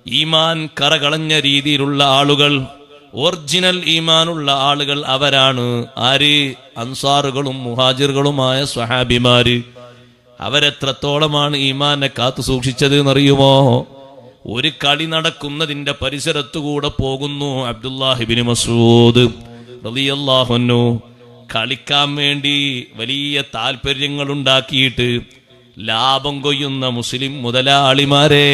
ഈമാൻ കറകളഞ്ഞ രീതിയിലുള്ള ആളുകൾ, ഒറിജിനൽ ഈമാനുള്ള ആളുകൾ അവരാണ്. ആര്? അൻസാറുകളും മുഹാജിറുകളുമായ സ്വഹാബിമാര്. അവരെത്രത്തോളമാണ് ഈമാനെ കാത്തു സൂക്ഷിച്ചത് എന്നറിയുമോ? ഒരു കളി നടക്കുന്നതിന്റെ പരിസരത്തുകൂടെ പോകുന്നു അബ്ദുല്ലാഹിബ്നു മസ്ഊദ് റളിയല്ലാഹു അൻഹു. കളിക്കാൻ വേണ്ടി വലിയ താല്പര്യങ്ങൾ ഉണ്ടാക്കിയിട്ട് ലാഭം കൊയ്യുന്ന മുസ്ലിം മുതലാളിമാരെ,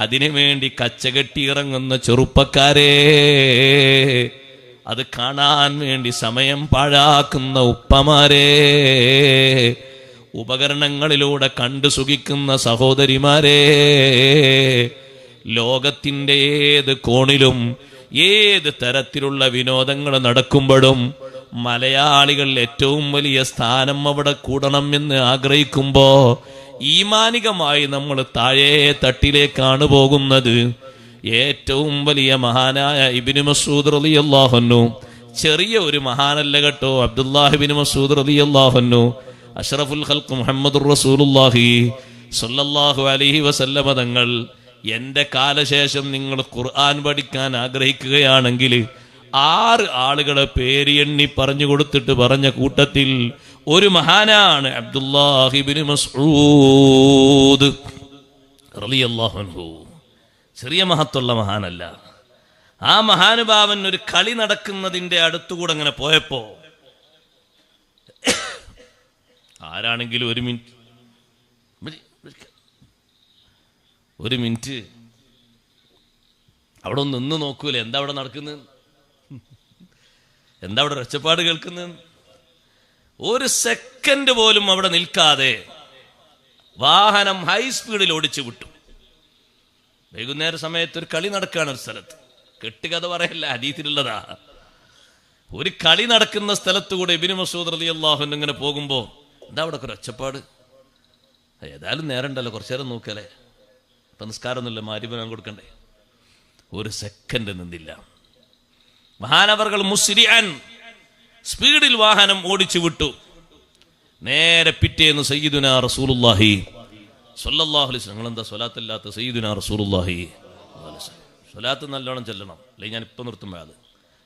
അതിനുവേണ്ടി കച്ചകെട്ടി ഇറങ്ങുന്ന ചെറുപ്പക്കാരെ, അത് കാണാൻ വേണ്ടി സമയം പാഴാക്കുന്ന ഉപ്പമാരെ, ഉപകരണങ്ങളിലൂടെ കണ്ടു സുഖിക്കുന്ന സഹോദരിമാരെ, ലോകത്തിന്റെ ഏത് കോണിലും ഏത് തരത്തിലുള്ള വിനോദങ്ങൾ നടക്കുമ്പോഴും മലയാളികൾ ഏറ്റവും വലിയ സ്ഥാനം അവിടെ കൂടണം എന്ന് ആഗ്രഹിക്കുമ്പോ ഈമാനികമായി നമ്മൾ താഴെ തട്ടിലേക്കാണ് പോകുന്നത്. ഏറ്റവും വലിയ മഹാനായ ഇബ്നു മസ്ഊദ് റളിയല്ലാഹു അൻഹു, ചെറിയ ഒരു മഹാനല്ല കേട്ടോ, അബ്ദുല്ലാഹിബ്നു മസ്ഊദ് റളിയല്ലാഹു അൻഹു, അഷ്റഫുൽ ഖൽഖ് മുഹമ്മദുർ റസൂലുള്ളാഹി സ്വല്ലല്ലാഹു അലൈഹി വസല്ലമ തങ്ങൾ, എന്റെ കാലശേഷം നിങ്ങൾ ഖുർആൻ പഠിക്കാൻ ആഗ്രഹിക്കുകയാണെങ്കിൽ 6 ആളുകളെ പേര് എണ്ണി പറഞ്ഞു കൊടുത്തിട്ട് പറഞ്ഞ കൂട്ടത്തിൽ ഒരു മഹാനാണ് അബ്ദുല്ലാഹിബ്നു മസ്ഊദ് റളിയല്ലാഹു അൻഹു. ചെറിയ മഹത്തുള്ള മഹാനല്ല. ആ മഹാനുഭാവൻ ഒരു കളി നടക്കുന്നതിന്റെ അടുത്തുകൂടെ അങ്ങനെ പോയപ്പോ, ആരാണെങ്കിലും ഒരു മിനിറ്റ് അവിടെ ഒന്ന് നിന്ന് നോക്കൂലേ, എന്താ അവിടെ നടക്കുന്നത്, എന്താ അവിടെ ഒച്ചപ്പാട് കേൾക്കുന്നത്? ഒരു സെക്കൻഡ് പോലും അവിടെ നിൽക്കാതെ വാഹനം ഹൈ സ്പീഡിൽ ഓടിച്ചു വിട്ടു. വൈകുന്നേര സമയത്ത് ഒരു കളി നടക്കുകയാണ് ഒരു സ്ഥലത്ത്. കെട്ടുകഥ പറയല്ല, ഹദീസിലുള്ളതാ. ഒരു കളി നടക്കുന്ന സ്ഥലത്തുകൂടെ ഇബ്നു മസ്ഊദ് റളിയല്ലാഹു അൻഹു ഇങ്ങനെ പോകുമ്പോ, എന്താ അവിടെ ഒരു ഒച്ചപ്പാട്? ഏതായാലും നേരണ്ടല്ലോ, കുറച്ചു നേരം നോക്കല്ലേ, ഇപ്പൊ നിസ്കാരമൊന്നുമില്ല, മാരിബനാൻ കൊടുക്കണ്ടേ. ഒരു സെക്കൻഡ് നിന്നില്ല. മഹാനവർകൾ മുസ്രിഅൻ സ്പീഡിൽ വാഹനം ഓടിച്ചു വിട്ടു. നേരെ പിറ്റേന്ന് സയ്യിദുനാ റസൂലുള്ളാഹി സ്വല്ലല്ലാഹു അലൈഹി വസല്ലം, നിങ്ങളെന്താ സ്വലാത്തില്ലാത്ത? സയ്യിദുനാ റസൂലുള്ളാഹി സ്വലാത്ത് നല്ലോണം ചെല്ലണം, അല്ലെങ്കിൽ ഞാൻ ഇപ്പം നിർത്തും.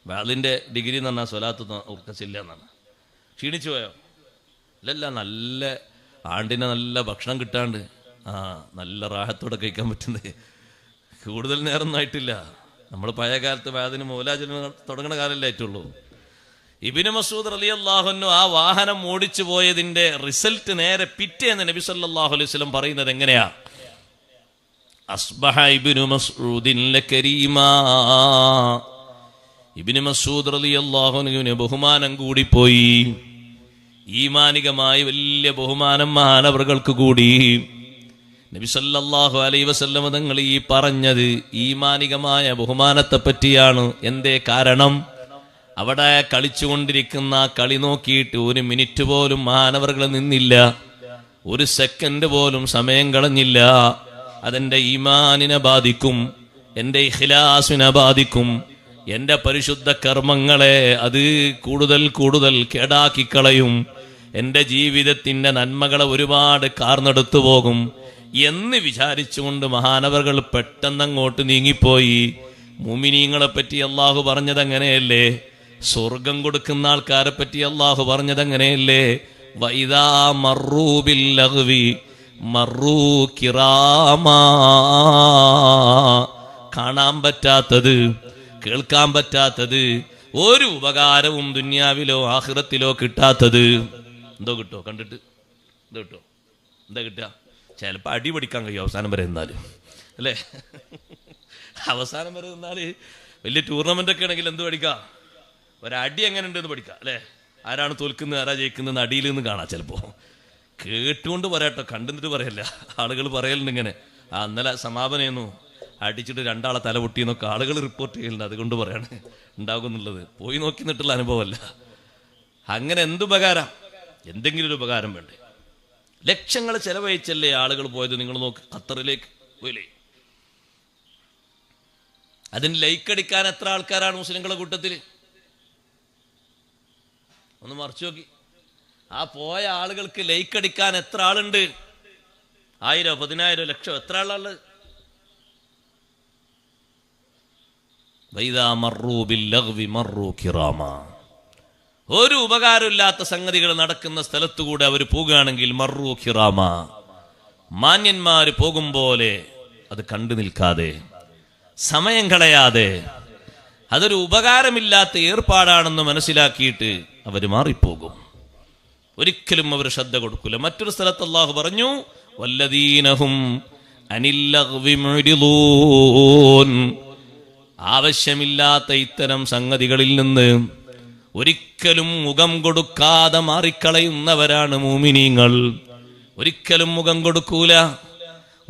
വാദിന്റെ ഡിഗ്രി എന്ന് പറഞ്ഞാൽ സ്വലാത്ത് ഉറക്കച്ചില്ല എന്നാണ്. ക്ഷീണിച്ചു പോയോ? ഇല്ലല്ല, നല്ല ആണ്ടിനെ നല്ല ഭക്ഷണം കിട്ടാണ്ട് നല്ല റാഹത്തോടെ കഴിക്കാൻ പറ്റുന്നത്. കൂടുതൽ നേരം ആയിട്ടില്ല. നമ്മൾ പഴയ കാലത്ത് വാദിന് മൗലാജന തുടങ്ങുന്ന കാലല്ലേ ആയിട്ടുള്ളൂ. ഇബ്നു മസ്ഊദ് റളിയല്ലാഹു അൻഹു ആ വാഹനം ഓടിച്ചു പോയതിന്റെ റിസൾട്ട് നേരെ പിറ്റേന്ന് നബി സല്ലല്ലാഹു അലൈഹി വസല്ലം പറയുന്നത് എങ്ങനെയാ? അസ്ബഹ ഇബ്നു മസ്ഊദിൻ ലകരീമാ. ഇബ്നു മസ്ഊദ് റളിയല്ലാഹു അൻഹുവിന് ബഹുമാനം കൂടിപ്പോയി. ഈമാനികമായി വലിയ ബഹുമാനം മഹാനവറുകൾക്ക് കൂടി. നബി സല്ലല്ലാഹു അലൈഹി വസല്ലം തങ്ങൾ ഈ പറഞ്ഞത് ഈമാനികമായ ബഹുമാനത്തെ പറ്റിയാണ്. എന്തേ കാരണം? അവിടെ കളിച്ചുകൊണ്ടിരിക്കുന്ന കളി നോക്കിയിട്ട് ഒരു മിനിറ്റ് പോലും മഹാനവറുകൾ നിന്നില്ല, ഒരു സെക്കൻഡ് പോലും സമയം കളഞ്ഞില്ല. അതെന്റെ ഈമാനിനെ ബാധിക്കും, എന്റെ ഇഖ്ലാസിനെ ബാധിക്കും, എന്റെ പരിശുദ്ധ കർമ്മങ്ങളെ അത് കൂടുതൽ കൂടുതൽ കേടാക്കി കളയും, എന്റെ ജീവിതത്തിന്റെ നന്മകളെ ഒരുപാട് കാർന്നെടുത്തു പോകും എന്ന് വിചാരിച്ചുകൊണ്ട് മഹാനവറുകൾ പെട്ടെന്ന് അങ്ങോട്ട് നീങ്ങിപ്പോയി. മുഅ്മിനീങ്ങളെ പറ്റി അള്ളാഹു പറഞ്ഞത് അങ്ങനെയല്ലേ? സ്വർഗം കൊടുക്കുന്ന ആൾക്കാരെ പറ്റി അള്ളാഹു പറഞ്ഞത് അങ്ങനെയല്ലേ? വഇദാ മർറൂ ബിൽ ലഗ്വി മർറൂ കിറാമാ. കാണാൻ പറ്റാത്തത്, കേൾക്കാൻ പറ്റാത്തത്, ഒരു ഉപകാരവും ദുനിയാവിലോ ആഖിറത്തിലോ കിട്ടാത്തത് എന്തോ കിട്ടോ? കണ്ടിട്ട് എന്തോ കിട്ടോ? എന്താ കിട്ടുക? ചിലപ്പോൾ അടി പഠിക്കാൻ കഴിയും അവസാനം വരെ നിന്നാലും, അല്ലേ? അവസാനം വരെ നിന്നാൽ വലിയ ടൂർണമെന്റ് ഒക്കെ ആണെങ്കിൽ എന്ത് പഠിക്കാം? ഒരടി എങ്ങനെ ഉണ്ടെന്ന് പഠിക്കാം, അല്ലേ? ആരാണ് തോൽക്കുന്നത്, ആരാ ജയിക്കുന്നത് അടിയിൽ നിന്ന് കാണാം. ചിലപ്പോൾ കേട്ടുകൊണ്ട് പറയാട്ടോ, കണ്ടിട്ട് പറയല്ല. ആളുകൾ പറയലുണ്ട് ഇങ്ങനെ, ഇന്നലെ സമാപനയെന്നു അടിച്ചിട്ട് 2 ആളെ തല പൊട്ടിയെന്നൊക്കെ ആളുകൾ റിപ്പോർട്ട് ചെയ്യുന്നുണ്ട്. അതുകൊണ്ട് പറയാണ് ഉണ്ടാകുന്നുള്ളത്. പോയി നോക്കി നിട്ടുള്ള അനുഭവമല്ല. അങ്ങനെ എന്തുപകാരം? എന്തെങ്കിലും ഒരു ഉപകാരം വേണ്ടേ? ലക്ഷങ്ങൾ ചെലവഴിച്ചല്ലേ ആളുകൾ പോയത്. നിങ്ങൾ നോക്ക്, ഖത്തറിലേക്ക് പോയില്ലേ? അതിന് ലൈക്ക് അടിക്കാൻ എത്ര ആൾക്കാരാണ് മുസ്ലിങ്ങളുടെ കൂട്ടത്തിൽ? ഒന്ന് മറിച്ചു നോക്കി. ആ പോയ ആളുകൾക്ക് ലൈക്ക് അടിക്കാൻ എത്ര ആളുണ്ട്? 1000, 10,000, ലക്ഷം, എത്ര ആളുള്ളത്? വൈദാ മർറൂ ബില്ലഗ്വി മർറൂ കിറാമാ. ഒരു ഉപകാരമില്ലാത്ത സംഗതികൾ നടക്കുന്ന സ്ഥലത്തുകൂടെ അവർ പോകുകയാണെങ്കിൽ മർറൂ കിറാമാ, മാന്യന്മാര് പോകും പോലെ അത് കണ്ടു നിൽക്കാതെ, സമയം കളയാതെ, അതൊരു ഉപകാരമില്ലാത്ത ഏർപ്പാടാണെന്ന് മനസ്സിലാക്കിയിട്ട് അവർ മാറിപ്പോകും. ഒരിക്കലും അവർ ശ്രദ്ധ കൊടുക്കില്ല. മറ്റൊരു സ്ഥലത്ത് അല്ലാഹു പറഞ്ഞു, വല്ലദീനഹും അനിൽ ലഗ്വി മുഅ്രിദൂൻ. ആവശ്യമില്ലാത്ത ഇത്തരം സംഗതികളിൽ നിന്ന് ഒരിക്കലും മുഖം കൊടുക്കാതെ മാറിക്കളയുന്നവരാണ് മുഅ്മിനീങ്ങൾ. ഒരിക്കലും മുഖം കൊടുക്കൂല,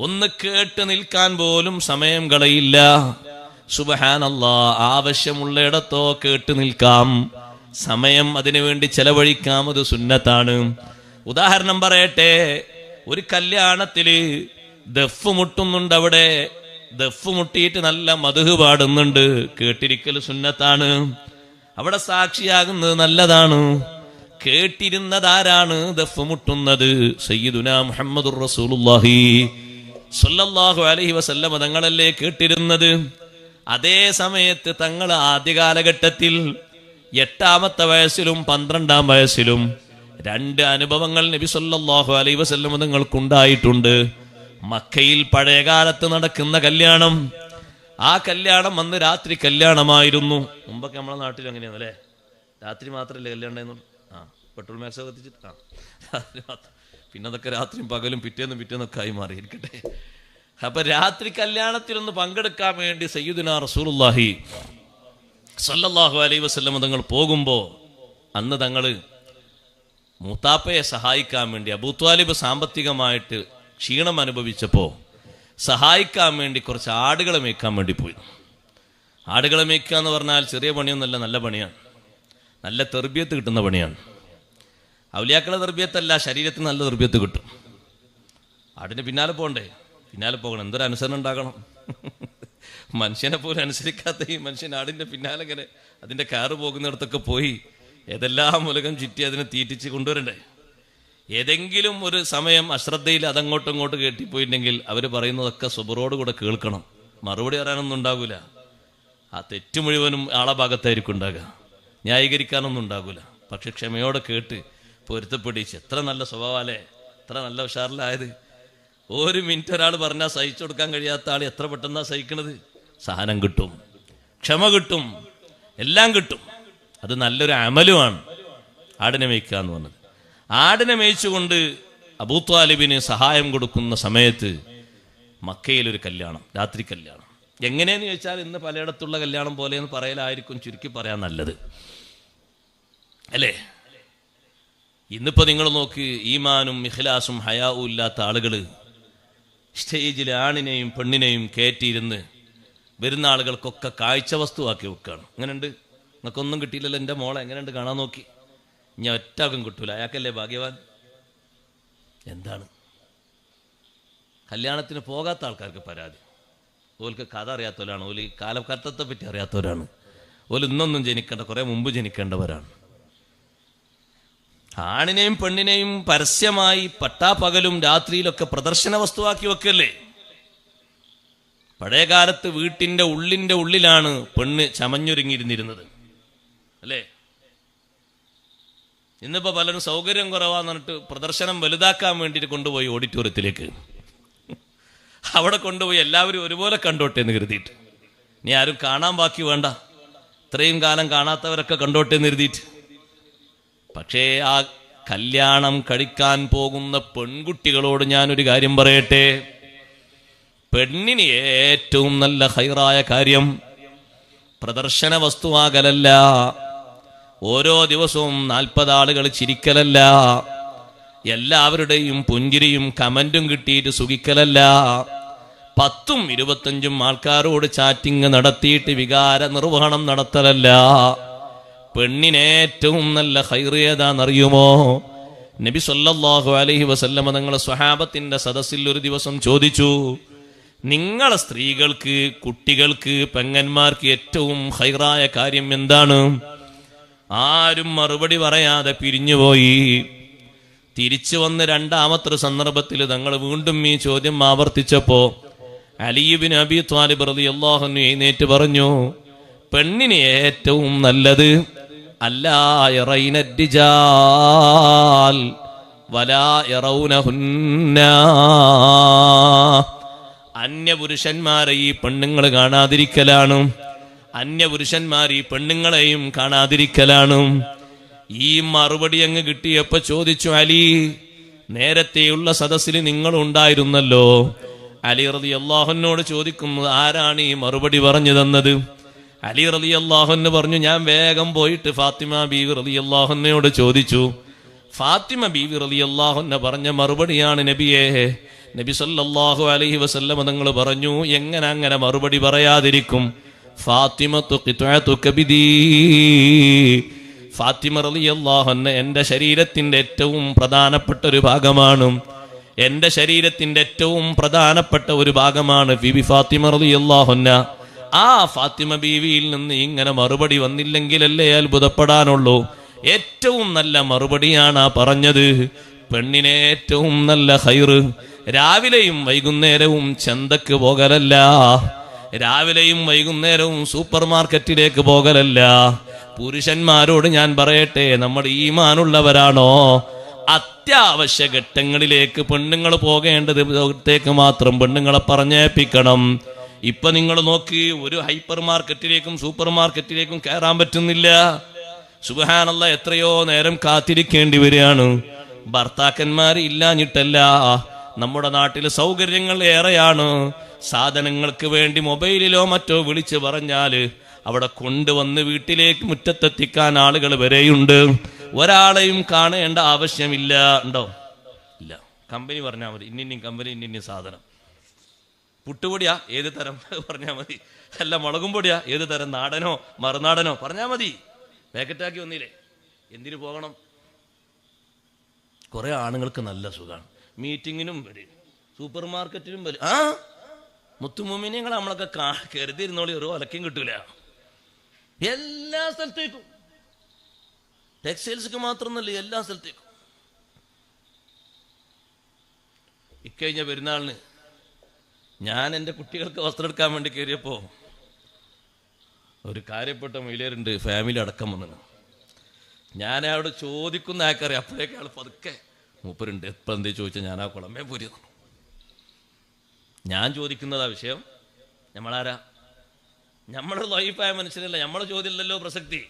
ഒന്ന് കേട്ട് നിൽക്കാൻ പോലും സമയം കളയില്ല. സുബ്ഹാനല്ലാഹ്, ആവശ്യമുള്ളയിടത്തോ കേട്ട് നിൽക്കാം, സമയം അതിനു വേണ്ടി ചെലവഴിക്കാം, അത് സുന്നത്താണ്. ഉദാഹരണം പറയട്ടെ, ഒരു കല്യാണത്തില് ദഫ് മുട്ടുന്നുണ്ട്, അവിടെ ദഫ് മുട്ടിയിട്ട് നല്ല മദ്ഹ് പാടുന്നുണ്ട്, കേട്ടിരിക്കൽ സുന്നത്താണ്. അവിടെ സാക്ഷിയാകുന്നത് നല്ലതാണ്. കേട്ടിരുന്നതാരാണ്? ദഫ് മുട്ടുന്നത് സയ്യിദുനാ മുഹമ്മദുർ റസൂലുള്ളാഹി സ്വല്ലല്ലാഹു അലൈഹി വസല്ലം തങ്ങളല്ലേ കേട്ടിരുന്നത്. അതേ സമയത്ത് തങ്ങൾ ആദ്യ കാലഘട്ടത്തിൽ 8-ാമത്തെ വയസ്സിലും 12-ാം വയസ്സിലും 2 അനുഭവങ്ങൾ നബി സല്ലല്ലാഹു അലൈഹി വസല്ലം തങ്ങൾക്കുണ്ടായിട്ടുണ്ട്. മക്കയിൽ പഴയകാലത്ത് നടക്കുന്ന കല്യാണം, ആ കല്യാണം അന്ന് രാത്രി കല്യാണമായിരുന്നു. മുമ്പൊക്കെ നമ്മളെ നാട്ടിൽ അങ്ങനെയാണ് അല്ലേ, രാത്രി മാത്രമല്ലേ കല്യാണം ഉണ്ടായിരുന്നു. പെട്രോൾ മാക്സ് കത്തിച്ചിട്ട് രാത്രി മാത്രം, പിന്നെ അതൊക്കെ രാത്രിയും പകലും പിറ്റേന്നൊക്കെ ആയി മാറിയിരിക്കട്ടെ. അപ്പൊ രാത്രി കല്യാണത്തിലൊന്ന് പങ്കെടുക്കാൻ വേണ്ടി സയ്യിദുനാ റസൂലുള്ളാഹി സ്വല്ലല്ലാഹു അലൈഹി വസല്ലം തങ്ങൾ പോകുമ്പോൾ അന്ന് തങ്ങള് മൂത്താപ്പയെ സഹായിക്കാൻ വേണ്ടി, അബൂത്വാലിബ് സാമ്പത്തികമായിട്ട് ക്ഷീണം അനുഭവിച്ചപ്പോൾ സഹായിക്കാൻ വേണ്ടി കുറച്ച് ആടുകളെ മേയ്ക്കാൻ വേണ്ടി പോയി. ആടുകളെ മേയ്ക്കുക എന്ന് പറഞ്ഞാൽ ചെറിയ പണിയൊന്നുമല്ല, നല്ല പണിയാണ്, നല്ല തെർബിയത്ത് കിട്ടുന്ന പണിയാണ്. ഔലിയാക്കളെ തെർബിയത്തല്ല, ശരീരത്തിന് നല്ല തെർബിയത്ത് കിട്ടും. ആടിന് പിന്നാലെ പോകണ്ടേ, പിന്നാലെ പോകണം, എന്തൊരു അനുസരണം ഉണ്ടാകണം. മനുഷ്യനെ പോലും അനുസരിക്കാത്ത ഈ മനുഷ്യൻ ആടിൻ്റെ പിന്നാലെ ഇങ്ങനെ അതിൻ്റെ കാറ് പോകുന്നിടത്തൊക്കെ പോയി ഏതെല്ലാം ഉലകം ചുറ്റി അതിനെ തീറ്റിച്ച് കൊണ്ടുവരണ്ടേ. ഏതെങ്കിലും ഒരു സമയം അശ്രദ്ധയിൽ അതങ്ങോട്ടും ഇങ്ങോട്ട് കേട്ടിപ്പോയിട്ടുണ്ടെങ്കിൽ അവർ പറയുന്നതൊക്കെ സുബറോട് കൂടെ കേൾക്കണം, മറുപടി പറയാനൊന്നും ഉണ്ടാകില്ല. ആ തെറ്റ് മുഴുവനും ആളെ ഭാഗത്തായിരിക്കും ഉണ്ടാകുക, ന്യായീകരിക്കാനൊന്നും ഉണ്ടാകില്ല. പക്ഷെ ക്ഷമയോടെ കേട്ട് പൊരുത്തപ്പെടിച്ച്, എത്ര നല്ല സ്വഭാവമല്ലേ, എത്ര നല്ല ഉഷാറിലായത്. 1 മിനിറ്റ് ഒരാൾ പറഞ്ഞാൽ സഹിച്ചു കൊടുക്കാൻ കഴിയാത്ത ആൾ എത്ര പെട്ടെന്നാ സഹിക്കണത്. സഹനം കിട്ടും, ക്ഷമ കിട്ടും, എല്ലാം കിട്ടും. അത് നല്ലൊരു അമലുമാണ് ആടിനെ മേയ്ക്കുക എന്ന് പറഞ്ഞത്. ആടിനെ മേയിച്ചുകൊണ്ട് അബൂത്വാലിബിന് സഹായം കൊടുക്കുന്ന സമയത്ത് മക്കയിലൊരു കല്യാണം, രാത്രി കല്യാണം. എങ്ങനെയെന്ന് ചോദിച്ചാൽ ഇന്ന് പലയിടത്തുള്ള കല്യാണം പോലെയെന്ന് പറയലായിരിക്കും ചുരുക്കി പറയാൻ നല്ലത്, അല്ലേ? ഇന്നിപ്പോ നിങ്ങൾ നോക്ക്, ഈമാനും ഇഖ്ലാസും ഹയാവും ഇല്ലാത്ത ആളുകൾ സ്റ്റേജിൽ ആണിനെയും പെണ്ണിനെയും കയറ്റിയിരുന്ന് വരുന്ന ആളുകൾക്കൊക്കെ കാഴ്ച വസ്തുവാക്കി വെക്കുകയാണ്. എങ്ങനെയുണ്ട്, നിങ്ങൾക്കൊന്നും കിട്ടിയില്ലല്ലോ എൻ്റെ മോളെ, എങ്ങനെയുണ്ട് കാണാൻ നോക്കി, ഞാൻ ഒറ്റാക്കും കിട്ടൂല, അയാൾക്കല്ലേ ഭാഗ്യവാൻ. എന്താണ് കല്യാണത്തിന് പോകാത്ത ആൾക്കാർക്ക് പരാതി? ഓൽക്ക് കഥ അറിയാത്തവരാണ്, ഓല് കാലഘട്ടത്തെ പറ്റി അറിയാത്തവരാണ്, ഓല് ഇന്നൊന്നും ജനിക്കേണ്ട, കുറെ മുമ്പ് ജനിക്കേണ്ടവരാണ്. ആണിനെയും പെണ്ണിനെയും പരസ്യമായി പട്ടാപ്പകലും രാത്രിയിലൊക്കെ പ്രദർശന വസ്തുവാക്കി വെക്കല്ലേ. പഴയകാലത്ത് വീട്ടിന്റെ ഉള്ളിലാണ് പെണ്ണ് ചമഞ്ഞൊരുങ്ങിയിരുന്നിരുന്നത്, അല്ലേ? ഇന്നിപ്പോ പലരും സൗകര്യം കുറവാന്ന് പറഞ്ഞിട്ട് പ്രദർശനം വലുതാക്കാൻ വേണ്ടിയിട്ട് കൊണ്ടുപോയി ഓഡിറ്റോറിയത്തിലേക്ക്. അവിടെ കൊണ്ടുപോയി എല്ലാവരും ഒരുപോലെ കണ്ടോട്ടെ എന്ന് കരുതിയിട്ട്, ഇനി ആരും കാണാൻ ബാക്കി വേണ്ട, ഇത്രയും കാലം കാണാത്തവരൊക്കെ കണ്ടോട്ടെ എന്ന് കരുതിയിട്ട്. പക്ഷേ ആ കല്യാണം കഴിക്കാൻ പോകുന്ന പെൺകുട്ടികളോട് ഞാനൊരു കാര്യം പറയട്ടെ. പെണ്ണിന് ഏറ്റവും നല്ല ഹൈറായ കാര്യം പ്രദർശന വസ്തുവാകലല്ല, ഓരോ ദിവസവും 40 ആളുകൾ ചിരിക്കലല്ല, എല്ലാവരുടെയും പുഞ്ചിരിയും കമന്റും കിട്ടിയിട്ട് സുഖിക്കലല്ല, 10ഉം 25ഉം ആൾക്കാരോട് ചാറ്റിങ് നടത്തിയിട്ട് വികാര നിർവഹണം നടത്തലല്ല. പെണ്ണിന് ഏറ്റവും നല്ല ഖൈറ് ഏതാണെന്നറിയുമോ? നബി സല്ലല്ലാഹു അലൈഹി വസല്ലമ തങ്ങളെ സ്വഹാബത്തിന്റെ സദസ്സിൽ ഒരു ദിവസം ചോദിച്ചു, നിങ്ങളെ സ്ത്രീകൾക്ക്, കുട്ടികൾക്ക്, പെങ്ങന്മാർക്ക് ഏറ്റവും ഖൈറായ കാര്യം എന്താണ്? ആരും മറുപടി പറയാതെ പിരിഞ്ഞുപോയി. തിരിച്ചു വന്ന് 2ാമത്തെ സന്ദർഭത്തിൽ തങ്ങൾ വീണ്ടും ഈ ചോദ്യം ആവർത്തിച്ചപ്പോ അലി ഇബ്നു അബീ ത്വാലിബ് റളിയല്ലാഹു അൻഹു എഴുന്നേറ്റ് പറഞ്ഞു, പെണ്ണിന് ഏറ്റവും നല്ലത് അല്ലാ യറൈന റിജാൽ വലാ യറൗനഹുന്ന, അന്യപുരുഷന്മാരെ ഈ പെണ്ണുങ്ങൾ കാണാതിരിക്കലാണ്, അന്യപുരുഷന്മാർ ഈ പെണ്ണുങ്ങളെയും കാണാതിരിക്കലാണ്. ഈ മറുപടി അങ്ങ് കിട്ടിയപ്പോ ചോദിച്ചു, അലി, നേരത്തെയുള്ള സദസ്സിൽ നിങ്ങൾ ഉണ്ടായിരുന്നല്ലോ. അലി റളിയല്ലാഹു അൻഹുവോട് ചോദിക്കുന്നു, ആരാണ് ഈ മറുപടി പറഞ്ഞു തന്നത്? അലി റളിയല്ലാഹു അൻഹു പറഞ്ഞു, ഞാൻ വേഗം പോയിട്ട് ഫാത്തിമ ബീവി റളിയല്ലാഹു അൻഹയോട് ചോദിച്ചു. ഫാത്തിമ ബീവി റളിയല്ലാഹു അൻഹ പറഞ്ഞ മറുപടിയാണ്, നബിയേ, നബി സല്ലല്ലാഹു അലൈഹി വസല്ലം തങ്ങൾ പറഞ്ഞു, എങ്ങനെ അങ്ങനെ മറുപടി പറയാതിരിക്കും? ഫാത്തിമത്തു ഖിത്അതു കബിദി, ഫാത്തിമ റളിയല്ലാഹു അൻഹ എന്റെ ശരീരത്തിന്റെ ഏറ്റവും പ്രധാനപ്പെട്ട ഒരു ഭാഗമാണ്, എന്റെ ശരീരത്തിന്റെ ഏറ്റവും പ്രധാനപ്പെട്ട ഒരു ഭാഗമാണ് ബീബി ഫാത്തിമ റളിയല്ലാഹു അൻഹ. ആ ഫാത്തിമ ബീവിയിൽ നിന്ന് ഇങ്ങനെ മറുപടി വന്നില്ലെങ്കിലല്ലേ അത്ഭുതപ്പെടാനുള്ളൂ. ഏറ്റവും നല്ല മറുപടിയാണ് പറഞ്ഞത്. പെണ്ണിനെ ഏറ്റവും നല്ല ഖൈറ് രാവിലെയും വൈകുന്നേരവും ചന്തക്ക് പോകലല്ല, രാവിലെയും വൈകുന്നേരവും സൂപ്പർ മാർക്കറ്റിലേക്ക് പോകലല്ല. പുരുഷന്മാരോട് ഞാൻ പറയട്ടെ, നമ്മൾ ഈമാനുള്ളവരാണോ? അത്യാവശ്യ ഘട്ടങ്ങളിലേക്ക് പെണ്ണുങ്ങൾ പോകേണ്ടത് മാത്രം പെണ്ണുങ്ങളെ പറഞ്ഞേൽപ്പിക്കണം. ഇപ്പൊ നിങ്ങൾ നോക്കി, ഒരു ഹൈപ്പർ മാർക്കറ്റിലേക്കും സൂപ്പർ മാർക്കറ്റിലേക്കും കയറാൻ പറ്റുന്നില്ല. സുബ്ഹാനല്ലാഹ്, എത്രയോ നേരം കാത്തിരിക്കേണ്ടി വരികയാണ്. ഭർത്താക്കന്മാർ ഇല്ലാഞ്ഞിട്ടല്ല, നമ്മുടെ നാട്ടിൽ സൗകര്യങ്ങൾ ഏറെയാണ്. സാധനങ്ങൾക്ക് വേണ്ടി മൊബൈലിലോ മറ്റോ വിളിച്ച് പറഞ്ഞാല് അവിടെ കൊണ്ടുവന്ന് വീട്ടിലേക്ക് മുറ്റത്തെത്തിക്കാൻ ആളുകൾ വരെയുണ്ട്. ഒരാളെയും കാണേണ്ട ആവശ്യമില്ല. ഉണ്ടോ? ഇല്ല. കമ്പനി പറഞ്ഞാൽ മതി, ഇന്നിന്നി കമ്പനി, ഇന്നിന്നി സാധനം. പുട്ടുപൊടിയാ ഏത് തരം പറഞ്ഞാൽ മതി, അല്ല മുളകും പൊടിയാ ഏത് തരം, നാടനോ മറുനാടനോ പറഞ്ഞാൽ മതി. പാക്കറ്റാക്കി വന്നില്ലേ, എന്തിനു പോകണം? കുറെ ആണുങ്ങൾക്ക് നല്ല സുഖമാണ്, മീറ്റിങ്ങിനും വരും, സൂപ്പർ മാർക്കറ്റിലും വരും. ആ മുത്തുമൂമിനിയങ്ങൾ നമ്മളൊക്കെ കരുതിയിരുന്നോളി, ഒരു ഒലക്കും കിട്ടൂല. എല്ലാ സ്ഥലത്തേക്കും, ടെക്സ്റ്റൈൽസിക്ക് മാത്രമൊന്നുമല്ല, എല്ലാ സ്ഥലത്തേക്കും. ഇക്കഴിഞ്ഞ പെരുന്നാളിന് ഞാൻ എൻ്റെ കുട്ടികൾക്ക് വസ്ത്രം എടുക്കാൻ വേണ്ടി കയറിയപ്പോ ഒരു കാര്യപ്പെട്ട മഹിളയരുണ്ട്, ഫാമിലി അടക്കം വന്നു. ഞാൻ അവിടെ ചോദിക്കുന്ന ആൾക്കറിയാം, അപ്പോഴേക്ക് ആൾ പതുക്കെ മൂപ്പരുണ്ട്. എപ്പം എന്തേ ചോദിച്ചാൽ ഞാൻ ആ കുളമേ പോരി. ഞാൻ ചോദിക്കുന്നതാ വിഷയം. നമ്മളാരാ? നമ്മളെ ലൈഫായ മനുഷ്യരല്ല, നമ്മളെ ചോദ്യമല്ലല്ലോ പ്രസക്തി.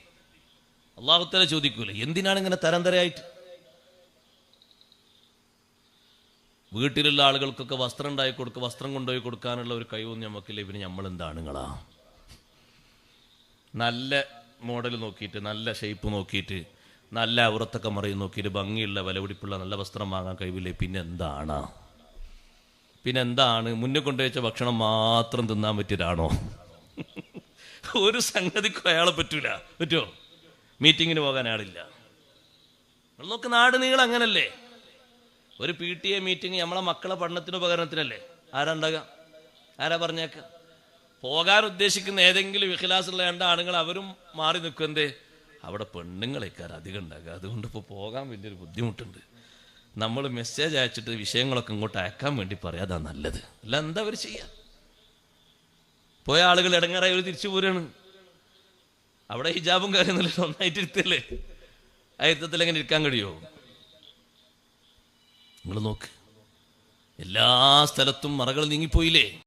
അല്ലാഹു തആല ചോദിക്കൂല. എന്തിനാണ് ഇങ്ങനെ തരം തരയായിട്ട്? വീട്ടിലുള്ള ആളുകൾക്കൊക്കെ വസ്ത്രം ഉണ്ടായി കൊടുക്കുക, വസ്ത്രം കൊണ്ടുപോയി കൊടുക്കാനുള്ള ഒരു കഴിവൊന്നും നമുക്കില്ല. ഇവന് നമ്മളെന്താണുങ്ങളാ? നല്ല മോഡൽ നോക്കിയിട്ട്, നല്ല ഷേപ്പ് നോക്കിയിട്ട്, നല്ല ഔറത്തൊക്കെ മറിയും നോക്കിയിട്ട്, ഭംഗിയുള്ള വിലപിടിപ്പുള്ള നല്ല വസ്ത്രം വാങ്ങാൻ കഴിവില്ലേ? പിന്നെന്താണ്? മുന്നിൽ കൊണ്ടുവച്ച ഭക്ഷണം മാത്രം തിന്നാൻ പറ്റിയതാണോ? ഒരു സംഗതിക്കും അയാളെ പറ്റൂല. പറ്റുമോ? മീറ്റിങ്ങിന് പോകാൻ ആളില്ല. നമുക്ക് നാട് നീളം അങ്ങനല്ലേ? ഒരു PTA മീറ്റിംഗ് നമ്മളെ മക്കളെ പഠനത്തിന് ഉപകരണത്തിനല്ലേ? ആരാ ഉണ്ടാകുക? ആരാ പറഞ്ഞേക്ക? പോകാൻ ഉദ്ദേശിക്കുന്ന ഏതെങ്കിലും ഇഖ്ലാസുള്ള ആണുങ്ങൾ അവരും മാറി നിൽക്കും. എന്തേ? അവിടെ പെണ്ണുങ്ങളേക്കാർ അധികം ഉണ്ടാകുക. അതുകൊണ്ട് ഇപ്പോൾ പോകാൻ വലിയൊരു ബുദ്ധിമുട്ടുണ്ട്. നമ്മൾ മെസ്സേജ് അയച്ചിട്ട് വിഷയങ്ങളൊക്കെ ഇങ്ങോട്ട് അയക്കാൻ വേണ്ടി പറയാതാ നല്ലത്. അല്ല എന്താ അവർ ചെയ്യുക? പോയ ആളുകൾ ഇടങ്ങാറായി അവർ തിരിച്ചു പോരാണ്. അവിടെ ഹിജാബും കാര്യമൊന്നുമില്ല, ഒന്നായിട്ട് ഇരുത്തല്ലേ? ആ ഇരുത്തത്തിൽ എങ്ങനെ ഇരിക്കാൻ കഴിയുമോ? നിങ്ങൾ നോക്ക്, എല്ലാ സ്ഥലത്തും മറകൾ നീങ്ങിപ്പോയില്ലേ?